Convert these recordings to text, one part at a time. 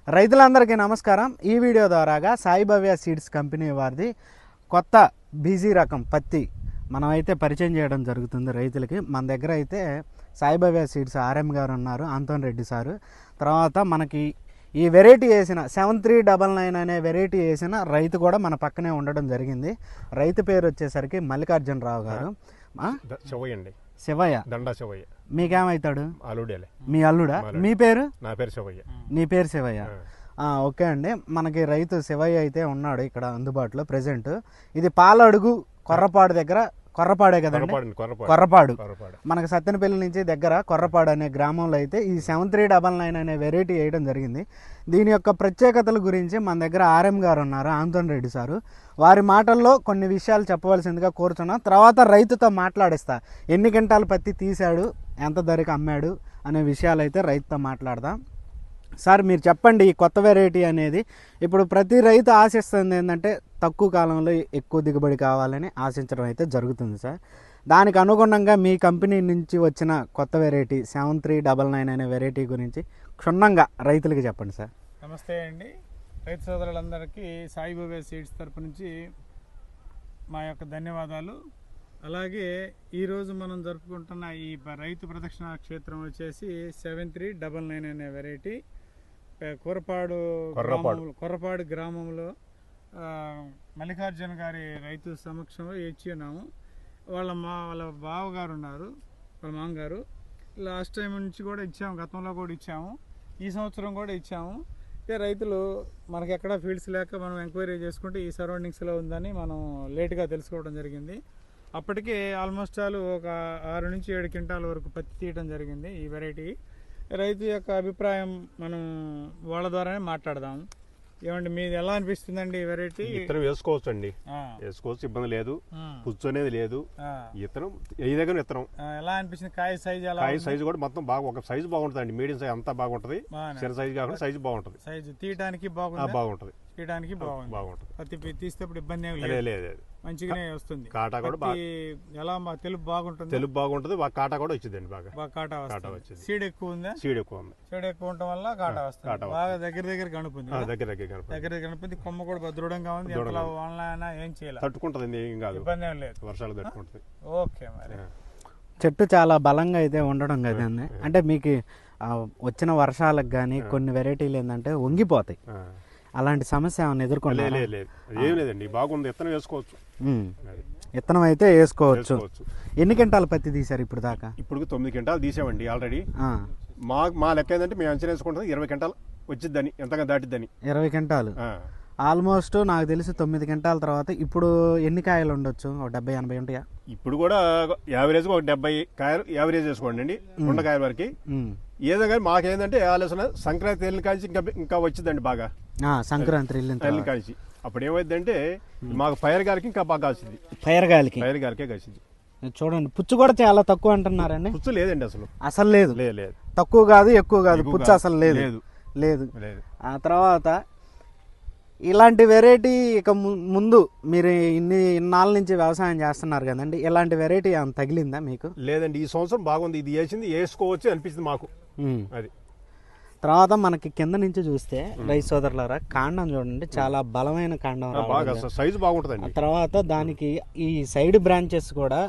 రైతులందరికీ నమస్కారం. ఈ వీడియో ద్వారాగా సాయి భవ్య సీడ్స్ కంపెనీ వారిది కొత్త బీజీ రకం పత్తి మనమైతే పరిచయం చేయడం జరుగుతుంది రైతులకి. మన దగ్గర అయితే సాయి భవ్య సీడ్స్ ఆర్ఎం గారు ఉన్నారు, ఆంతోన్ రెడ్డి సారు. తర్వాత మనకి ఈ వెరైటీ వేసిన 7399 అనే వెరైటీ వేసిన రైతు కూడా మన పక్కనే ఉండడం జరిగింది. రైతు పేరు వచ్చేసరికి మల్లికార్జునరావు గారు. శివయ్య దండా శివయ్య. మీకేమవుతాడు? అల్లుడేలే. మీ అల్లుడా? మీ పేరు? నా పేరు శివయ్య. నీ పేరు శివయ్య. ఓకే అండి. మనకి రైతు శివయ్య అయితే ఉన్నాడు ఇక్కడ అందుబాటులో ప్రెసెంట్. ఇది పాలడుగు కొర్రపాడు దగ్గర, కొర్రపాడే కదండి, కొర్రపాడు. మనకి సత్తెనపల్లి నుంచి దగ్గర కొర్రపాడు అనే గ్రామంలో అయితే ఈ 7399 అనే వెరైటీ వేయడం జరిగింది. దీని యొక్క ప్రత్యేకతల గురించి మన దగ్గర ఆర్ఎం గారు ఉన్నారు, ఆంతోన్ రెడ్డి సారు. వారి మాటల్లో కొన్ని విషయాలు చెప్పవలసిందిగా కోరుతున్నాం. తర్వాత రైతుతో మాట్లాడిస్తా. ఎన్ని క్వింటాలు పత్తి తీశాడు, ఎంత ధరకు అమ్మాడు అనే విషయాలు అయితే రైతుతో మాట్లాడదాం. సార్ మీరు చెప్పండి, ఈ కొత్త వెరైటీ అనేది ఇప్పుడు ప్రతి రైతు ఆశిస్తుంది ఏంటంటే తక్కువ కాలంలో ఎక్కువ దిగుబడి కావాలని ఆశించడం అయితే జరుగుతుంది సార్. దానికి అనుగుణంగా మీ కంపెనీ నుంచి వచ్చిన కొత్త వెరైటీ 7399 అనే వెరైటీ గురించి క్షుణ్ణంగా రైతులకి చెప్పండి సార్. నమస్తే అండి. రైతు సోదరులందరికీ సాయి భవ్య సీడ్స్ తరపు నుంచి మా యొక్క ధన్యవాదాలు. అలాగే ఈరోజు మనం జరుపుకుంటున్న ఈ రైతు ప్రదక్షిణ క్షేత్రం వచ్చేసి 7399 అనే వెరైటీ కొర్రపాడు గ్రామంలో మల్లికార్జున గారి రైతు సమక్షంలో ఇచ్చి ఉన్నాము. వాళ్ళ బావగారు ఉన్నారు, వాళ్ళ మామగారు. లాస్ట్ టైం నుంచి కూడా ఇచ్చాము, గతంలో కూడా ఇచ్చాము, ఈ సంవత్సరం కూడా ఇచ్చాము. రైతులు మనకి ఎక్కడ ఫీల్డ్స్ లేక మనం ఎంక్వైరీ చేసుకుంటే ఈ సరౌండింగ్స్లో ఉందని మనం లేట్గా తెలుసుకోవడం జరిగింది. అప్పటికే ఆల్మోస్ట్ ఒక 6 నుంచి 7 క్వింటాల వరకు పత్తి తీయడం జరిగింది ఈ వెరైటీ. రైతు యొక్క అభిప్రాయం మనం వాళ్ళ ద్వారానే మాట్లాడదాం. ఏమండి, మీది ఎలా అనిపిస్తుందండి ఈ వెరైటీ? ఇతరం వేసుకోవచ్చు అండి, వేసుకోవచ్చు, ఇబ్బంది లేదు, పుచ్చు అనేది లేదు. ఇతరం ఏ దగ్గర ఇతరం ఎలా అనిపిస్తుంది? కాయ సైజ్ ఎలా? కాయ సైజు కూడా మొత్తం బాగా, ఒక సైజు బాగుంటుంది అండి. మీడియం సైజ్ అంతా బాగుంటది, చిన్న సైజు కాకుండా సైజు బాగుంటది. సైజు తీయడానికి బాగుంటది, తీయడానికి బాగుంటది. పత్తి తీసేటప్పుడు ఇబ్బంది ఏమి లేదు, మంచిగానే వస్తుంది. కాటా కూడా ఎలా తెలుపు బాగుంటుంది, తెలుపు బాగుంటుంది, కాటా కూడా వచ్చిందండి, బాగా కాటా వచ్చింది. సీడ్ ఎక్కువ ఉందా? సీడ్ ఎక్కువ ఉంది. సీడ్ ఎక్కువ ఉండటం వల్ల కాటా వస్తుంది. బాగా దగ్గర కనుపుంది, దగ్గర కనుపుంది. కొమ్మ కూడా దృఢంగా ఉంది. ఆన్లైన్ ఏం చేయాలి, తట్టుకుంటది, ఏం కాదు, ఇబ్బంది ఏం లేదు, వర్షాలు తట్టుకుంటది. ఓకే. మరి చెట్టు చాలా బలంగా అయితే ఉండడం కదండి. అంటే మీకు వచ్చిన వర్షాలకు కానీ కొన్ని వెరైటీలు ఏంటంటే వంగిపోతాయి, అలాంటి సమస్య ఏమైనా ఎదుర్కొంటే? ఏం లేదండి, బాగుంది. ఇత్తనం వేసుకోవచ్చు, ఇత్తనం అయితే వేసుకోవచ్చు. ఎన్ని క్వింటాలు పత్తి తీశారు ఇప్పుడు దాకా? ఇప్పుడు 9 క్వింటాలు తీసామండి ఆల్రెడీ. మా లెక్క ఏంటంటే మేము అంచనా వేసుకుంటుంది 20 క్వింటాలు వచ్చిద్దని, ఎంతగా దాటిద్దని. 20 క్వింటాలు ఆల్మోస్ట్ నాకు తెలిసి 9 క్వింటాల తర్వాత ఇప్పుడు ఎన్ని కాయలు ఉండొచ్చు? 70-80 ఉంటాయా? ఇప్పుడు కూడా యావరేజ్ ఒక 70 కాయలు యావరేజ్ వేసుకోండి అండి, 100 కాయల వరకు. ఏదో కానీ మాకేందంటే ఆలోచన సంక్రాంతి వెళ్ళిన కాంచి ఇంకా వచ్చిందండి బాగా. సంక్రాంతి వెళ్ళిన కాంచి అప్పుడు ఏమైందంటే మాకు పైరు గాలికి ఇంకా బాగా కాల్చింది. పైరు గాలికే కాల్చింది. చూడండి, పుచ్చు కూడా చాలా తక్కువ అంటున్నారండి. పుచ్చు లేదండి, అసలు లేదు. తక్కువ కాదు, ఎక్కువ కాదు, పుచ్చు అసలు లేదు. ఆ తర్వాత ఇలాంటి వెరైటీ ఇక ముందు మీరు ఇన్నాళ్ళ నుంచి వ్యవసాయం చేస్తున్నారు కదండి, ఇలాంటి వెరైటీ ఏమైనా తగిలిందా మీకు? లేదండి, ఈ సంవత్సరం బాగుంది, ఇది వేసుకోవచ్చు అనిపిస్తుంది మాకు. అది తర్వాత మనకి కింద నుంచి చూస్తే రైతు సోదరులారా, కాండం చూడండి, చాలా బలమైన కాండం, సైజు బాగుంటుంది. తర్వాత దానికి ఈ సైడ్ బ్రాంచెస్ కూడా,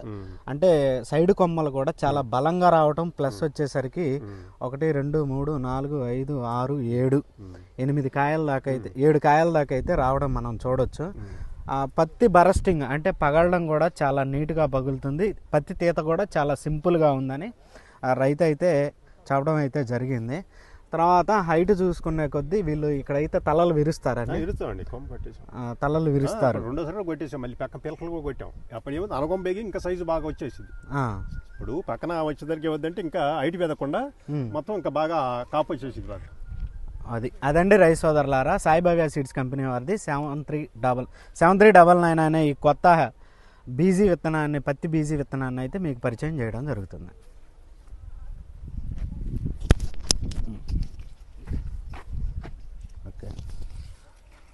అంటే సైడ్ కొమ్మలు కూడా చాలా బలంగా రావటం, ప్లస్ వచ్చేసరికి 1 2 3 4 5 6 7 8 కాయల దాకా అయితే 7 కాయల దాకా అయితే రావడం మనం చూడొచ్చు. పత్తి బరస్టింగ్ అంటే పగలడం కూడా చాలా నీట్గా పగులుతుంది. పత్తి తీత కూడా చాలా సింపుల్గా ఉందని రైతు అయితే చెప్పడం అయితే జరిగింది. తర్వాత హైట్ చూసుకునే కొద్దీ వీళ్ళు ఇక్కడైతే తలలు విరుస్తారండి, తలలు విరుస్తారు. 2 సార్లు కొట్టేసాం, మళ్ళీ పక్కన పిల్లకలు కూడా కొట్టాం. అప్పుడు ఏమో అనగొంబేగి ఇంకా సైజు బాగా వచ్చేసింది. ఇప్పుడు పక్కన వచ్చేసరికి ఏమవుతుందంటే ఇంకా హైట్ పెదకుండా మొత్తం ఇంకా బాగా కాపు వచ్చేసింది బాగా. అదండి రైతు సోదరులారా, సాయి భవ్య సీడ్స్ కంపెనీ వారిది 7399 అనే ఈ కొత్త బీజీ విత్తనాన్ని, పత్తి బీజీ విత్తనాన్ని అయితే మీకు పరిచయం చేయడం జరుగుతుంది.